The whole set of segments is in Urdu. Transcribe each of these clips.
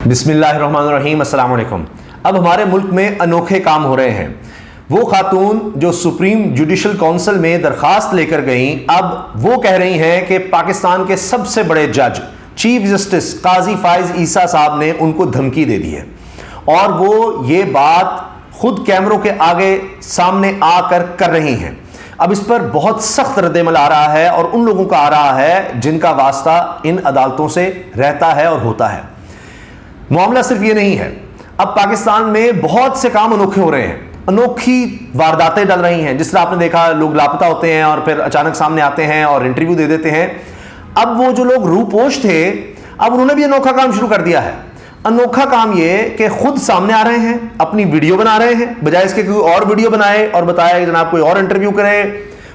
بسم اللہ الرحمن الرحیم۔ السلام علیکم۔ اب ہمارے ملک میں انوکھے کام ہو رہے ہیں۔ وہ خاتون جو سپریم جوڈیشل کونسل میں درخواست لے کر گئیں، اب وہ کہہ رہی ہیں کہ پاکستان کے سب سے بڑے جج چیف جسٹس قاضی فائز عیسیٰ صاحب نے ان کو دھمکی دے دی ہے، اور وہ یہ بات خود کیمروں کے آگے سامنے آ کر کر رہی ہیں۔ اب اس پر بہت سخت رد عمل آ رہا ہے، اور ان لوگوں کا آ رہا ہے جن کا واسطہ ان عدالتوں سے رہتا ہے اور ہوتا ہے۔ معاملہ صرف یہ نہیں ہے، اب پاکستان میں بہت سے کام انوکھے ہو رہے ہیں، انوکھی وارداتیں ڈل رہی ہیں۔ جس طرح آپ نے دیکھا لوگ لاپتہ ہوتے ہیں اور پھر اچانک سامنے آتے ہیں اور انٹرویو دے دیتے ہیں۔ اب وہ جو لوگ روپوش تھے، اب انہوں نے بھی انوکھا کام شروع کر دیا ہے۔ انوکھا کام یہ کہ خود سامنے آ رہے ہیں، اپنی ویڈیو بنا رہے ہیں، بجائے اس کے کوئی اور ویڈیو بنائے اور بتایا کہ جناب کوئی اور انٹرویو کرے،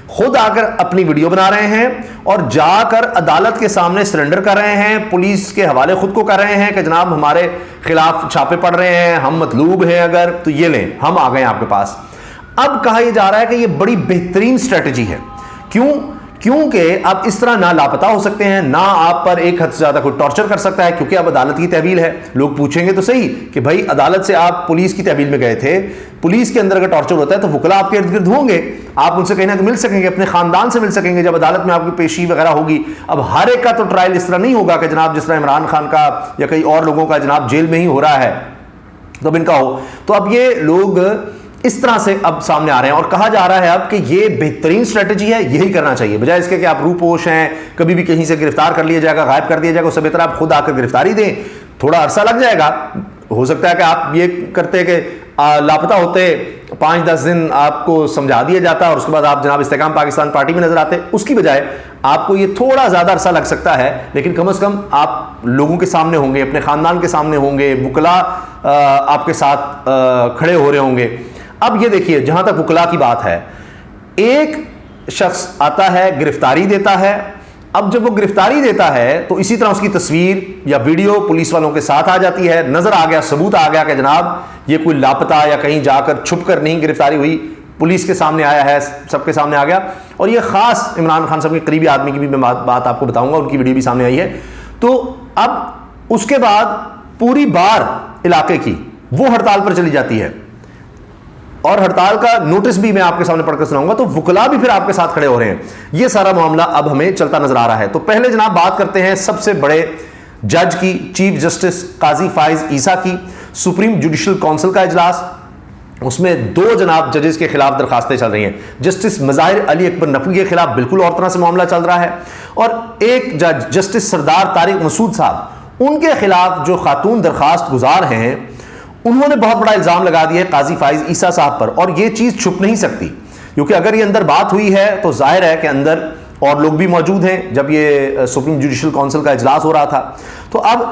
خود آ کر اپنی ویڈیو بنا رہے ہیں اور جا کر عدالت کے سامنے سرنڈر کر رہے ہیں، پولیس کے حوالے خود کو کر رہے ہیں کہ جناب ہمارے خلاف چھاپے پڑ رہے ہیں، ہم مطلوب ہیں، اگر تو یہ لیں، ہم آ گئے ہیں آپ کے پاس۔ اب کہا یہ جا رہا ہے کہ یہ بڑی بہترین اسٹریٹجی ہے۔ کیونکہ آپ اس طرح نہ لاپتہ ہو سکتے ہیں، نہ آپ پر ایک حد سے زیادہ کوئی ٹارچر کر سکتا ہے، کیونکہ اب عدالت کی تحویل ہے۔ لوگ پوچھیں گے تو صحیح کہ بھائی عدالت سے آپ پولیس کی تحویل میں گئے تھے، پولیس کے اندر اگر ٹارچر ہوتا ہے تو وکلا آپ کے ارد گرد ہوں گے، آپ ان سے کہیں نہ کہ مل سکیں گے، اپنے خاندان سے مل سکیں گے جب عدالت میں آپ کی پیشی وغیرہ ہوگی۔ اب ہر ایک کا تو ٹرائل اس طرح نہیں ہوگا کہ جناب جس طرح عمران خان کا یا کئی اور لوگوں کا جناب جیل میں ہی ہو رہا ہے تو اب ان کا ہو۔ تو اب یہ لوگ اس طرح سے اب سامنے آ رہے ہیں، اور کہا جا رہا ہے اب کہ یہ بہترین اسٹریٹجی ہے، یہی کرنا چاہیے، بجائے اس کے کہ آپ روپوش ہیں، کبھی بھی کہیں سے گرفتار کر لیا جائے گا، غائب کر دیا جائے گا، اس سے بہتر آپ خود آ کر گرفتاری دیں۔ تھوڑا عرصہ لگ جائے گا، ہو سکتا ہے کہ آپ یہ کرتے کہ لاپتہ ہوتے 5-10 دن آپ کو سمجھا دیا جاتا اور اس کے بعد آپ جناب استحکام پاکستان پارٹی میں نظر آتے، اس کی بجائے آپ کو یہ تھوڑا زیادہ عرصہ لگ سکتا ہے، لیکن کم از کم آپ لوگوں کے سامنے ہوں گے، اپنے خاندان کے سامنے ہوں گے، وکلا آپ کے ساتھ کھڑے ہو رہے ہوں گے۔ اب یہ دیکھیے، جہاں تک وکلا کی بات ہے، ایک شخص آتا ہے گرفتاری دیتا ہے، اب جب وہ گرفتاری دیتا ہے تو اسی طرح اس کی تصویر یا ویڈیو پولیس والوں کے ساتھ آ جاتی ہے، نظر آ گیا، ثبوت آ گیا کہ جناب یہ کوئی لاپتہ یا کہیں جا کر چھپ کر نہیں گرفتاری ہوئی، پولیس کے سامنے آیا ہے، سب کے سامنے آ گیا۔ اور یہ خاص عمران خان صاحب کے قریبی آدمی کی بھی میں بات آپ کو بتاؤں گا، ان کی ویڈیو بھی سامنے آئی ہے۔ تو اب اس کے بعد پوری بار علاقے کی وہ ہڑتال پر چلی جاتی ہے، اور ہڑتال کا نوٹس بھی میں آپ کے سامنے پڑھ کر سناؤں گا، تو وکلا بھی پھر آپ کے ساتھ کھڑے ہو رہے ہیں۔ یہ سارا معاملہ اب ہمیں چلتا نظر آ رہا ہے۔ تو پہلے جناب بات کرتے ہیں سب سے بڑے جج کی، چیف جسٹس قاضی فائز عیسیٰ کی۔ سپریم جوڈیشل کونسل کا اجلاس، اس میں 2 جناب ججز کے خلاف درخواستیں چل رہی ہیں۔ جسٹس مظاہر علی اکبر نقوی کے خلاف بالکل اور طرح سے معاملہ چل رہا ہے، اور ایک جج جسٹس سردار طارق مسعود صاحب، ان کے خلاف جو خاتون درخواست گزار ہیں، انہوں نے بہت بڑا الزام لگا دیا ہے قاضی فائز عیسیٰ صاحب پر، اور یہ چیز چھپ نہیں سکتی، کیونکہ اگر یہ اندر بات ہوئی ہے تو ظاہر ہے کہ اندر اور لوگ بھی موجود ہیں جب یہ سپریم جوڈیشل کونسل کا اجلاس ہو رہا تھا۔ تو اب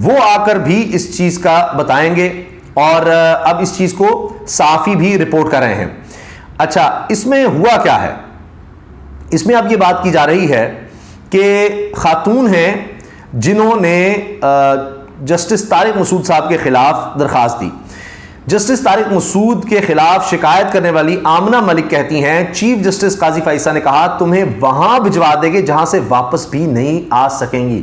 وہ آ کر بھی اس چیز کا بتائیں گے، اور اب اس چیز کو صحافی بھی رپورٹ کر رہے ہیں۔ اچھا، اس میں ہوا کیا ہے؟ اس میں اب یہ بات کی جا رہی ہے کہ خاتون ہیں جنہوں نے جسٹس طارق مسعود صاحب کے خلاف درخواست دی۔ جسٹس طارق مسعود کے خلاف شکایت کرنے والی آمنہ ملک کہتی ہیں چیف جسٹس قاضی فائز عیسیٰ نے کہا تمہیں وہاں بھجوا دیں گے جہاں سے واپس بھی نہیں آ سکیں گی۔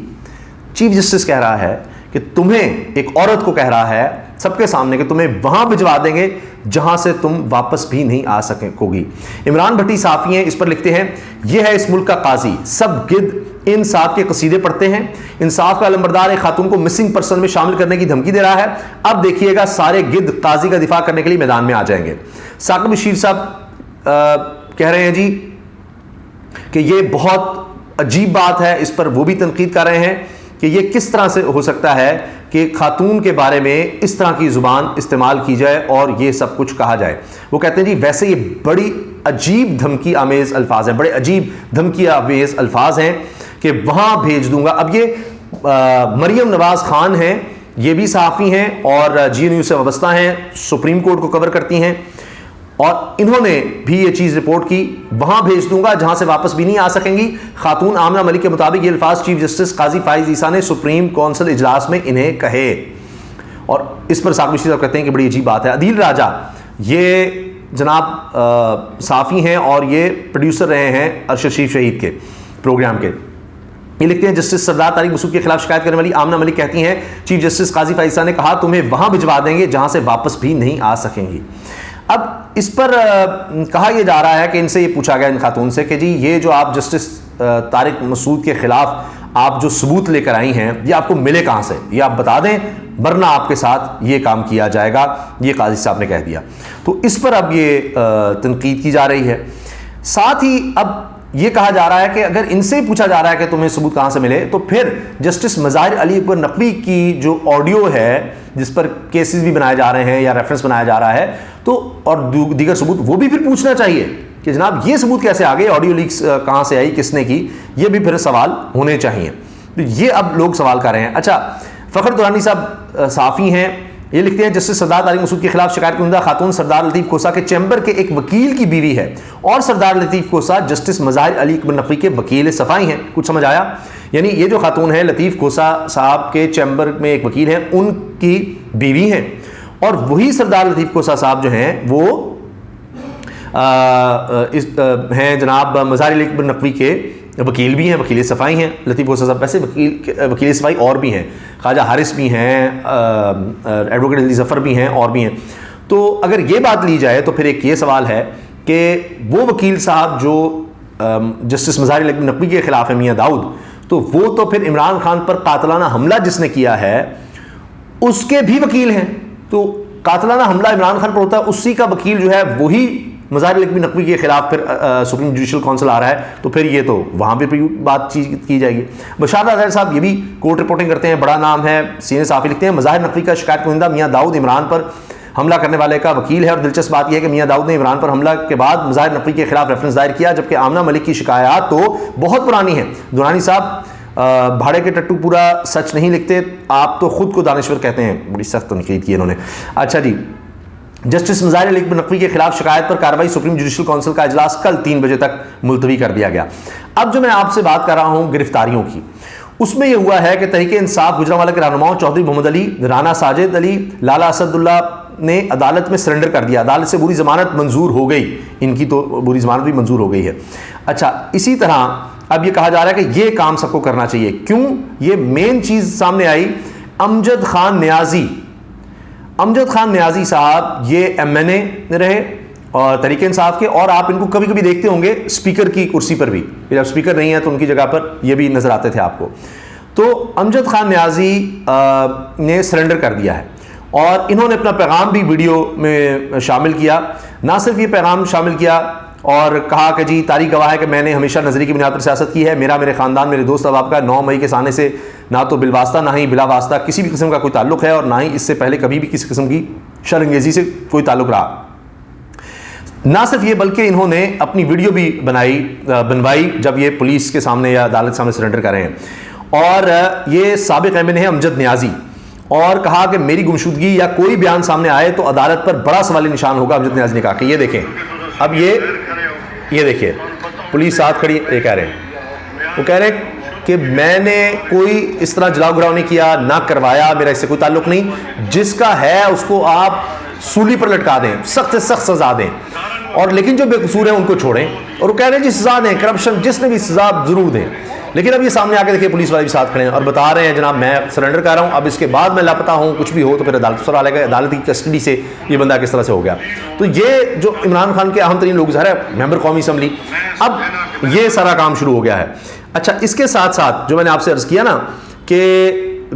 چیف جسٹس کہہ رہا ہے کہ تمہیں، ایک عورت کو کہہ رہا ہے سب کے سامنے کہ تمہیں وہاں بھجوا دیں گے جہاں سے تم واپس بھی نہیں آ سکو گی۔ عمران بھٹی صحافی ہیں، اس پر لکھتے ہیں یہ ہے اس ملک کا قاضی، سب گد انصاف کے قصیدے پڑھتے ہیں، انصاف کا علمبردار ایک خاتون کو مسنگ پرسن میں شامل کرنے کی دھمکی دے رہا ہے، اب دیکھیے گا سارے گد قاضی کا دفاع کرنے کے لیے میدان میں آ جائیں گے۔ ثاقب بشیر صاحب کہہ رہے ہیں جی کہ یہ بہت عجیب بات ہے، اس پر وہ بھی تنقید کر رہے ہیں کہ یہ کس طرح سے ہو سکتا ہے کہ خاتون کے بارے میں اس طرح کی زبان استعمال کی جائے اور یہ سب کچھ کہا جائے۔ وہ کہتے ہیں جی ویسے یہ بڑی عجیب دھمکی آمیز الفاظ ہیں، بڑے عجیب دھمکی آمیز الفاظ ہیں کہ وہاں بھیج دوں گا۔ اب یہ مریم نواز خان ہیں، یہ بھی صحافی ہیں اور جی نیوز سے وابستہ ہیں، سپریم کورٹ کو کور کرتی ہیں، اور انہوں نے بھی یہ چیز رپورٹ کی، وہاں بھیج دوں گا جہاں سے واپس بھی نہیں آ سکیں گی۔ خاتون آمنہ ملک کے مطابق یہ الفاظ چیف جسٹس قاضی فائز عیسیٰ نے سپریم کونسل اجلاس میں انہیں کہے، اور اس پر ثاقب بشیر صاحب کہتے ہیں کہ بڑی عجیب بات ہے۔ عدیل راجہ یہ جناب صحافی ہیں اور یہ پروڈیوسر رہے ہیں ارشد شریف شہید کے پروگرام کے، یہ لکھتے ہیں جسٹس سردار طارق مسعود کے خلاف شکایت کرنے والی آمنہ ملک کہتی ہیں چیف جسٹس قاضی فائزہ نے کہا تمہیں وہاں بھجوا دیں گے جہاں سے واپس بھی نہیں آ سکیں گی. اب اس پر کہا یہ جا رہا ہے کہ ان سے یہ پوچھا گیا ان خاتون سے کہ جی یہ جو آپ جسٹس طارق مسعود کے خلاف آپ جو ثبوت لے کر آئی ہیں یہ آپ کو ملے کہاں سے, یہ آپ بتا دیں ورنہ آپ کے ساتھ یہ کام کیا جائے گا, یہ قاضی صاحب نے کہہ دیا. تو اس پر اب یہ تنقید کی جا رہی ہے. ساتھ ہی اب یہ کہا جا رہا ہے کہ اگر ان سے پوچھا جا رہا ہے کہ تمہیں ثبوت کہاں سے ملے تو پھر جسٹس مظاہر علی اکبر نقوی کی جو آڈیو ہے جس پر کیسز بھی بنائے جا رہے ہیں یا ریفرنس بنایا جا رہا ہے تو اور دیگر ثبوت وہ بھی پھر پوچھنا چاہیے کہ جناب یہ ثبوت کیسے آ گئے, آڈیو لیکس کہاں سے آئی, کس نے کی, یہ بھی پھر سوال ہونے چاہیے. تو یہ اب لوگ سوال کر رہے ہیں. اچھا فخر دورانی صاحب صحافی ہیں, یہ لکھتے ہیں جسٹس سردار طارق مسعود کے خلاف شکایت کنندہ خاتون سردار لطیف کھوسہ کے چیمبر کے ایک وکیل کی بیوی ہے اور سردار لطیف کھوسہ جسٹس مظاہر علی اکبر نقوی کے وکیل صفائی ہیں. کچھ سمجھ آیا؟ یعنی یہ جو خاتون ہے لطیف کھوسہ صاحب کے چیمبر میں ایک وکیل ہیں, ان کی بیوی ہیں, اور وہی سردار لطیف کھوسہ صاحب جو ہیں وہ ہیں جناب مظاہر علی اکبر نقوی کے وکیل بھی ہیں, وکیل صفائی ہیں. لطیف کھوسہ صاحب ویسے وکیل صفائی اور بھی ہیں, خواجہ حارث بھی ہیں, ایڈوکیٹ علی ظفر بھی ہیں, اور بھی ہیں. تو اگر یہ بات لی جائے تو پھر ایک یہ سوال ہے کہ وہ وکیل صاحب جو جسٹس مظاہر علی اکبر نقوی کے خلاف ہے میاں داؤد, تو وہ تو پھر عمران خان پر قاتلانہ حملہ جس نے کیا ہے اس کے بھی وکیل ہیں. تو قاتلانہ حملہ عمران خان پر ہوتا ہے, اسی کا وکیل جو ہے وہی مظاہر علی اکبر نقوی کے خلاف پھر سپریم جوڈیشل کونسل آ رہا ہے, تو پھر یہ تو وہاں پہ بات چیت کی جائے گی. بشار اظہر صاحب یہ بھی کورٹ رپورٹنگ کرتے ہیں, بڑا نام ہے, سینئر صحافی, لکھتے ہیں مظاہر نقوی کا شکایت کنندہ میاں داؤد عمران پر حملہ کرنے والے کا وکیل ہے, اور دلچسپ بات یہ ہے کہ میاں داؤد نے عمران پر حملہ کے بعد مظاہر نقوی کے خلاف ریفرنس دائر کیا, جبکہ آمنہ ملک کی شکایات تو بہت پرانی ہیں. دورانی صاحب بھاڑے کے ٹٹو پورا سچ نہیں لکھتے, آپ تو خود کو دانشور کہتے ہیں. بڑی سخت تنقید کی انہوں نے. اچھا جی, جسٹس مظاہر علی اکبر نقوی کے خلاف شکایت پر کارروائی سپریم جوڈیشل کونسل کا اجلاس کل 3 بجے تک ملتوی کر دیا گیا. اب جو میں آپ سے بات کر رہا ہوں گرفتاریوں کی, اس میں یہ ہوا ہے کہ تحریک انصاف گجرانوالہ کے رہنماؤں چودھری محمد علی, رانا ساجد علی, لالا اسد اللہ نے عدالت میں سرنڈر کر دیا. عدالت سے بری ضمانت منظور ہو گئی, ان کی تو بری ضمانت بھی منظور ہو گئی ہے. اچھا اسی طرح اب یہ کہا جا رہا ہے کہ یہ کام سب کو کرنا چاہیے. کیوں؟ یہ مین چیز سامنے آئی, امجد خان نیازی صاحب یہ ایم این اے رہے اور تحریک انصاف کے, اور آپ ان کو کبھی کبھی دیکھتے ہوں گے اسپیکر کی کرسی پر بھی, جب اسپیکر نہیں ہے تو ان کی جگہ پر یہ بھی نظر آتے تھے آپ کو. تو امجد خان نیازی نے سرنڈر کر دیا ہے, اور انہوں نے اپنا پیغام بھی ویڈیو میں شامل کیا. نہ صرف یہ پیغام شامل کیا اور کہا کہ جی تاریخ گواہ ہے کہ میں نے ہمیشہ نظریے کی بنیاد پر سیاست کی ہے, میرے خاندان, میرے دوست احباب کا 9 مئی کے سامنے سے نہ تو بالواسطہ نہ ہی بلا واسطہ کسی بھی قسم کا کوئی تعلق ہے, اور نہ ہی اس سے پہلے کبھی بھی کسی قسم کی شرانگیزی سے کوئی تعلق رہا. نہ صرف یہ بلکہ انہوں نے اپنی ویڈیو بھی بنوائی جب یہ پولیس کے سامنے یا عدالت کے سامنے سرنڈر کر رہے ہیں. اور یہ سابق ایم این اے امجد نیازی, اور کہا کہ میری گمشدگی یا کوئی بیان سامنے آئے تو عدالت پر بڑا سوالی نشان ہوگا. امجد نیازی نے کہا کہ یہ دیکھیں, اب یہ دیکھیں پولیس ساتھ کھڑی, یہ کہہ رہے ہیں, وہ کہہ رہے ہیں کہ میں نے کوئی اس طرح جلاؤ گراؤ نہیں کیا, نہ کروایا, میرا اس سے کوئی تعلق نہیں, جس کا ہے اس کو آپ سولی پر لٹکا دیں, سخت سے سخت سزا دیں, اور لیکن جو بے قصور ہیں ان کو چھوڑیں. اور وہ کہہ رہے ہیں جی سزا دیں, کرپشن جس نے بھی سزا ضرور دیں. لیکن اب یہ سامنے آ کے دیکھیں پولیس والے بھی ساتھ کھڑے ہیں اور بتا رہے ہیں جناب میں سرنڈر کر رہا ہوں, اب اس کے بعد میں لاپتہ ہوں, کچھ بھی ہو تو پھر عدالت پر آ لے گا, عدالت کی کسٹڈی سے یہ بندہ کس طرح سے ہو گیا. تو یہ جو عمران خان کے اہم ترین لوگ ظاہر ہے ممبر قومی اسمبلی, اب یہ سارا کام شروع ہو گیا ہے. اچھا اس کے ساتھ ساتھ جو میں نے آپ سے عرض کیا نا کہ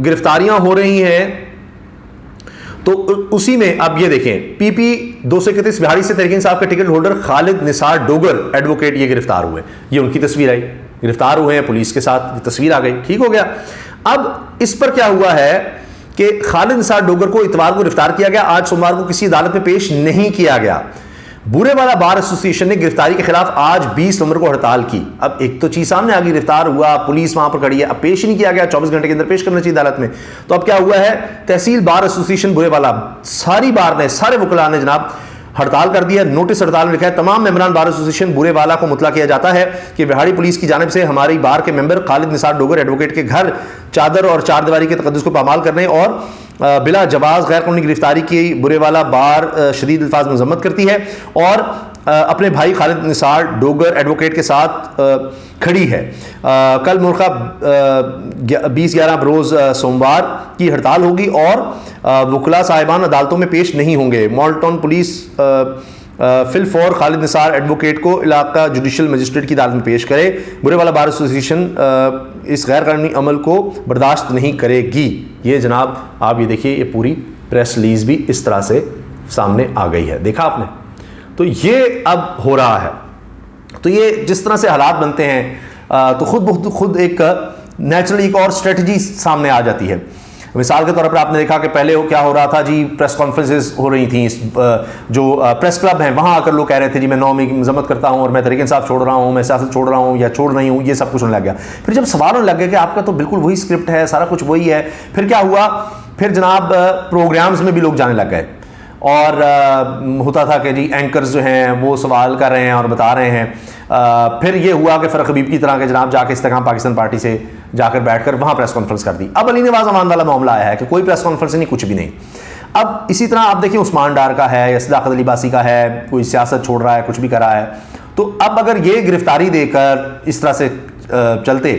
گرفتاریاں ہو رہی ہیں, تو اسی میں اب یہ دیکھیں پی پی 231 بہاری سے تحریک انصاف کے ٹکٹ ہولڈر خالد نثار ڈوگر ایڈوکیٹ یہ گرفتار ہوئے. یہ ان کی تصویر آئی, گرفتار ہوئے ہیں پولیس کے ساتھ, یہ تصویر آ گئی, ٹھیک ہو گیا. اب اس پر کیا ہوا ہے کہ خالد نثار ڈوگر کو اتوار کو گرفتار کیا گیا, آج سوموار کو کسی عدالت میں پیش نہیں کیا گیا. بورے والا بار ایسوسی ایشن نے گرفتاری کے خلاف آج 20 نومبر کو ہڑتال کی. اب ایک تو چیز سامنے آ گئی, گرفتار ہوا, پولیس وہاں پر کھڑی ہے, اب پیش نہیں کیا گیا, 24 گھنٹے کے اندر پیش کرنا چاہیے عدالت میں. تو اب کیا ہوا ہے, تحصیل بار ایسوسی ایشن بورے والا ساری بار نے, سارے وکلاء نے جناب ہڑتال کر دیا. نوٹس ہڑتال میں لکھا ہے تمام ممبران بار ایسوسی ایشن بورے والا کو مطلع کیا جاتا ہے کہ بہاڑی پولیس کی جانب سے ہماری بار کے ممبر خالد نثار ڈوگر ایڈوکیٹ کے گھر چادر اور چار دیواری کے تقدس کو پامال کرنے اور بلا جواز غیر قانونی گرفتاری کی بورے والا بار شدید الفاظ مذمت کرتی ہے, اور اپنے بھائی خالد نثار ڈوگر ایڈوکیٹ کے ساتھ کھڑی ہے. کل مرخہ 20/11 بروز سوموار کی ہڑتال ہوگی اور وکلاء صاحبان عدالتوں میں پیش نہیں ہوں گے. مالٹون پولیس فل فور خالد نثار ایڈوکیٹ کو علاقہ جوڈیشل مجسٹریٹ کی عدالت میں پیش کرے. برے والا بار ایسوسیشن اس غیر قانونی عمل کو برداشت نہیں کرے گی. یہ جناب آپ یہ دیکھیے, یہ پوری پریس ریلیز بھی اس طرح سے سامنے آ گئی ہے, دیکھا آپ نے. تو یہ اب ہو رہا ہے. تو یہ جس طرح سے حالات بنتے ہیں تو خود ایک نیچرلی ایک اور اسٹریٹجی سامنے آ جاتی ہے. مثال کے طور پر آپ نے دیکھا کہ پہلے کیا ہو رہا تھا جی, پریس کانفرنسز ہو رہی تھیں, جو پریس کلب ہیں وہاں آ کر لوگ کہہ رہے تھے جی میں 9 مئی کی مذمت کرتا ہوں اور میں تحریک انصاف چھوڑ رہا ہوں, میں سیاست چھوڑ رہا ہوں یا چھوڑ رہی ہوں, یہ سب کچھ ہونے لگ گیا. پھر جب سوال ہونے لگ گیا کہ آپ کا تو بالکل وہی اسکرپٹ ہے, سارا کچھ وہی ہے, پھر کیا ہوا, پھر جناب پروگرامز میں بھی لوگ جانے لگ گئے اور ہوتا تھا کہ جی اینکرز جو ہیں وہ سوال کر رہے ہیں اور بتا رہے ہیں. پھر یہ ہوا کہ فرق حبیب کی طرح کہ جناب جا کے استحکام پاکستان پارٹی سے جا کر بیٹھ کر وہاں پریس کانفرنس کر دی. اب علی نواز امان والا معاملہ آیا ہے کہ کوئی پریس کانفرنس نہیں, کچھ بھی نہیں. اب اسی طرح آپ دیکھیں عثمان ڈار کا ہے یا صداقت علی باسی کا ہے, کوئی سیاست چھوڑ رہا ہے, کچھ بھی کر رہا ہے. تو اب اگر یہ گرفتاری دے کر اس طرح سے چلتے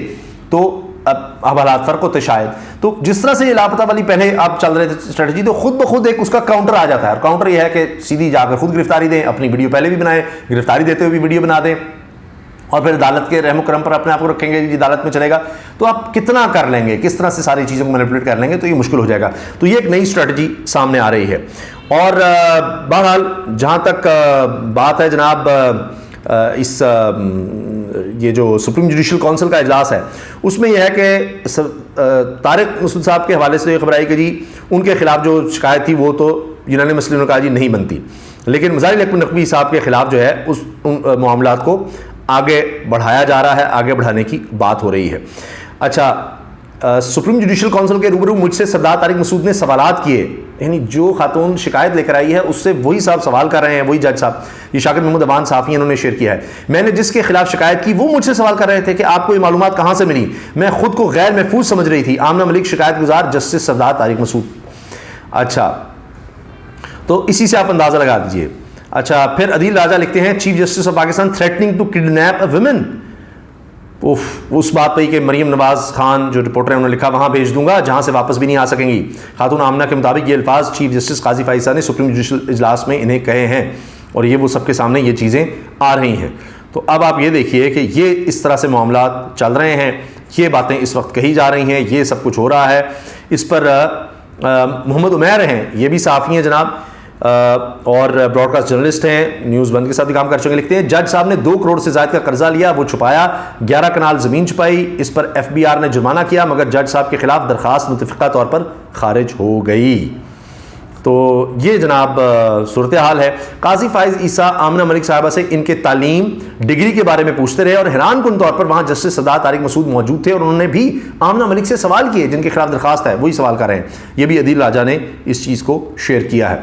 تو اب حالات فرق ہوتے شاید. تو جس طرح سے یہ لاپتہ والی پہلے آپ چل رہے تھے اسٹریٹجی, تو خود بخود ایک اس کا کاؤنٹر آ جاتا ہے. اور کاؤنٹر یہ ہے کہ سیدھی جا کر خود گرفتاری دیں, اپنی ویڈیو پہلے بھی بنائیں, گرفتاری دیتے ہوئے بھی ویڈیو بنا دیں, اور پھر عدالت کے رحم و کرم پر اپنے آپ کو رکھیں گے جی عدالت میں چلے گا. تو آپ کتنا کر لیں گے, کس طرح سے ساری چیزوں کو مینیپولیٹ کر لیں گے, تو یہ مشکل ہو جائے گا. تو یہ ایک نئی اسٹریٹجی سامنے آ رہی ہے. اور بہرحال جہاں تک بات ہے جناب اس یہ جو سپریم جوڈیشل کونسل کا اجلاس ہے, اس میں یہ ہے کہ طارق مسعود صاحب کے حوالے سے یہ خبر آئی کہ جی ان کے خلاف جو شکایت تھی وہ تو یونانیمسلی انہوں نے کہا جی نہیں بنتی, لیکن مظاہر اکمل نقوی صاحب کے خلاف جو ہے اس معاملات کو آگے بڑھایا جا رہا ہے, آگے بڑھانے کی بات ہو رہی ہے. اچھا, سپریم جوڈیشل کونسل کے روبرو مجھ سے سردار طارق مسعود نے سوالات کیے, یعنی جو خاتون شکایت لے کر آئی ہے اس سے وہی صاحب سوال کر رہے ہیں, وہی جج صاحب. یہ شاکر محمود ابان صحافی انہوں نے شیئر کیا ہے. میں نے جس کے خلاف شکایت کی وہ مجھ سے سوال کر رہے تھے کہ آپ کو یہ معلومات کہاں سے ملی, میں خود کو غیر محفوظ سمجھ رہی تھی. آمنہ ملک شکایت گزار جسٹس سردار طارق مسعود. اچھا, تو اسی سے آپ اندازہ لگا دیجئے. اچھا, پھر عدیل راجہ لکھتے ہیں chief justice of Pakistan threatening to kidnap a women. اس بات پہ کہ مریم نواز خان جو رپورٹر ہیں انہوں نے لکھا وہاں بھیج دوں گا جہاں سے واپس بھی نہیں آ سکیں گی. خاتون آمنہ کے مطابق یہ الفاظ چیف جسٹس قاضی فائزہ نے سپریم جوڈیشل اجلاس میں انہیں کہے ہیں, اور یہ وہ سب کے سامنے یہ چیزیں آ رہی ہیں. تو اب آپ یہ دیکھیے کہ یہ اس طرح سے معاملات چل رہے ہیں, یہ باتیں اس وقت کہی جا رہی ہیں, یہ سب کچھ ہو رہا ہے. اس پر محمد عمیر ہیں, یہ بھی صحافی ہیں جناب اور براڈ کاسٹ جرنلسٹ ہیں, نیوز ون کے ساتھ بھی کام کر چکے. لکھتے ہیں جج صاحب نے 2 کروڑ سے زائد کا قرضہ لیا, وہ چھپایا, 11 کنال زمین چھپائی, اس پر ایف بی آر نے جرمانہ کیا, مگر جج صاحب کے خلاف درخواست متفقہ طور پر خارج ہو گئی. تو یہ جناب صورتحال ہے. قاضی فائز عیسیٰ آمنہ ملک صاحبہ سے ان کے تعلیم ڈگری کے بارے میں پوچھتے رہے, اور حیران کن طور پر وہاں جسٹس سردار طارق مسعود موجود تھے اور انہوں نے بھی آمنہ ملک سے سوال کیے جن کے خلاف درخواست ہے, وہی سوال کر رہے ہیں. یہ بھی عدیل راجہ نے اس چیز کو شیئر کیا ہے.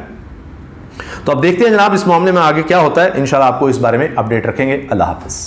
تو اب دیکھتے ہیں جناب اس معاملے میں آگے کیا ہوتا ہے. انشاءاللہ آپ کو اس بارے میں اپڈیٹ رکھیں گے. اللہ حافظ.